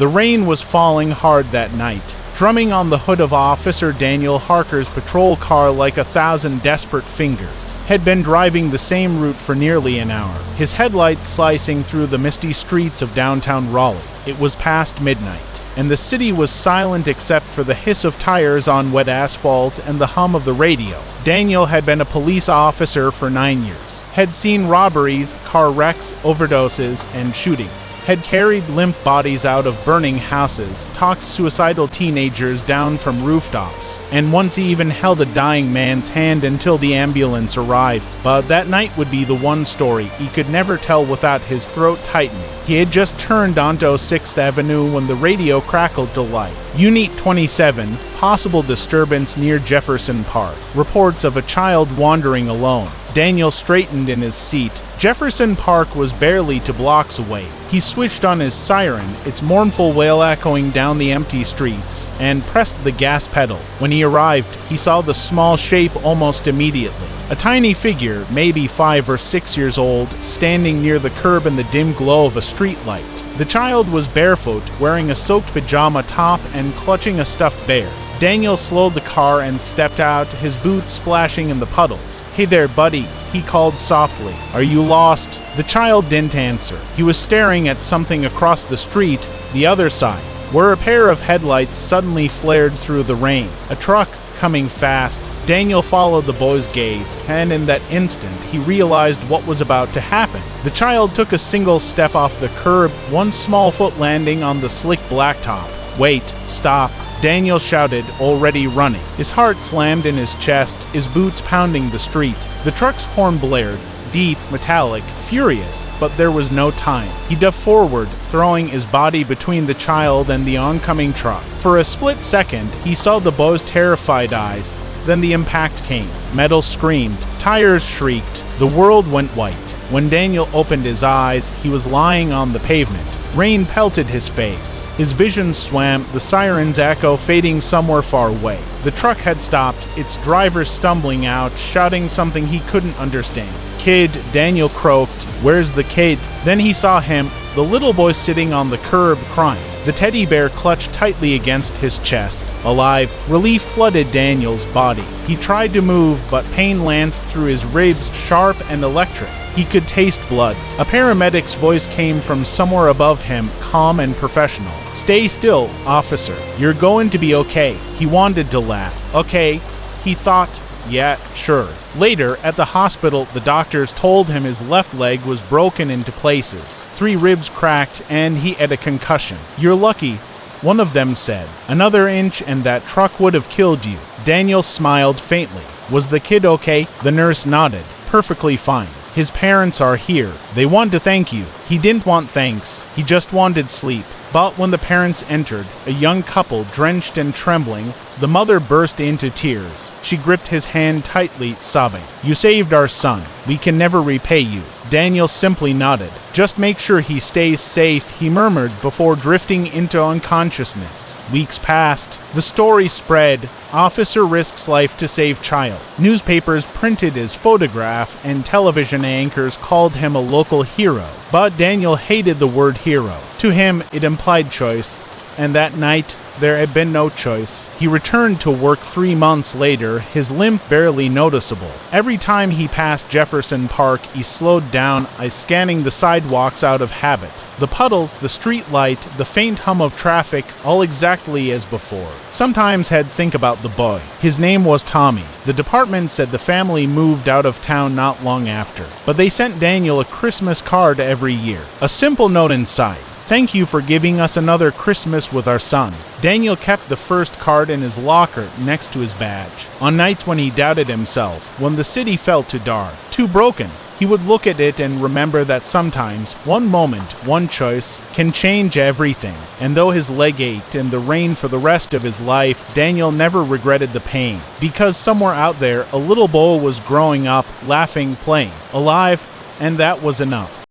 The rain was falling hard that night, drumming on the hood of Officer Daniel Harker's patrol car like 1,000 desperate fingers. Had been driving the same route for nearly an hour, his headlights slicing through the misty streets of downtown Raleigh. It was past midnight, and the city was silent except for the hiss of tires on wet asphalt and the hum of the radio. Daniel had been a police officer for 9 years, had seen robberies, car wrecks, overdoses, and shootings, had carried limp bodies out of burning houses, talked suicidal teenagers down from rooftops, and once he even held a dying man's hand until the ambulance arrived. But that night would be the one story he could never tell without his throat tightening. He had just turned onto 6th Avenue when the radio crackled to life. Unit 27, possible disturbance near Jefferson Park. Reports of a child wandering alone. Daniel straightened in his seat. Jefferson Park was barely 2 blocks away. He switched on his siren, its mournful wail echoing down the empty streets, and pressed the gas pedal. When he arrived, he saw the small shape almost immediately. A tiny figure, maybe 5 or 6 years old, standing near the curb in the dim glow of a streetlight. The child was barefoot, wearing a soaked pajama top and clutching a stuffed bear. Daniel slowed the car and stepped out, his boots splashing in the puddles. "Hey there, buddy," he called softly. "Are you lost?" The child didn't answer. He was staring at something across the street, the other side, where a pair of headlights suddenly flared through the rain. A truck coming fast. Daniel followed the boy's gaze, and in that instant, he realized what was about to happen. The child took a single step off the curb, one small foot landing on the slick blacktop. "Wait, stop," Daniel shouted, already running. His heart slammed in his chest, his boots pounding the street. The truck's horn blared, deep, metallic, furious, but there was no time. He dove forward, throwing his body between the child and the oncoming truck. For a split second, he saw the boy's terrified eyes. Then the impact came. Metal screamed, tires shrieked, the world went white. When Daniel opened his eyes, he was lying on the pavement. Rain pelted his face. His vision swam, the siren's echo fading somewhere far away. The truck had stopped, its driver stumbling out, shouting something he couldn't understand. "Kid," Daniel croaked. "Where's the kid?" Then he saw him, the little boy sitting on the curb crying. The teddy bear clutched tightly against his chest. Alive, relief flooded Daniel's body. He tried to move, but pain lanced through his ribs, sharp and electric. He could taste blood. A paramedic's voice came from somewhere above him, calm and professional. "Stay still, officer. You're going to be okay." He wanted to laugh. "Okay," he thought. "Yeah, sure." Later, at the hospital, the doctors told him his left leg was broken into places. 3 ribs cracked, and he had a concussion. "You're lucky," one of them said. "Another inch and that truck would have killed you." Daniel smiled faintly. "Was the kid okay?" The nurse nodded. "Perfectly fine. His parents are here. They want to thank you." He didn't want thanks. He just wanted sleep. But when the parents entered, a young couple drenched and trembling, the mother burst into tears. She gripped his hand tightly, sobbing. "You saved our son. We can never repay you." Daniel simply nodded. "Just make sure he stays safe," he murmured before drifting into unconsciousness. Weeks passed. The story spread. Officer risks life to save child. Newspapers printed his photograph, and television anchors called him a local hero. But Daniel hated the word hero. To him, it implied choice, and that night, there had been no choice. He returned to work 3 months later, his limp barely noticeable. Every time he passed Jefferson Park, he slowed down, scanning the sidewalks out of habit. The puddles, the street light, the faint hum of traffic, all exactly as before. Sometimes he'd think about the boy. His name was Tommy. The department said the family moved out of town not long after, but they sent Daniel a Christmas card every year. A simple note inside. "Thank you for giving us another Christmas with our son." Daniel kept the first card in his locker next to his badge. On nights when he doubted himself, when the city felt too dark, too broken, he would look at it and remember that sometimes, one moment, one choice, can change everything. And though his leg ached in the rain for the rest of his life, Daniel never regretted the pain. Because somewhere out there, a little boy was growing up, laughing, playing, alive, and that was enough.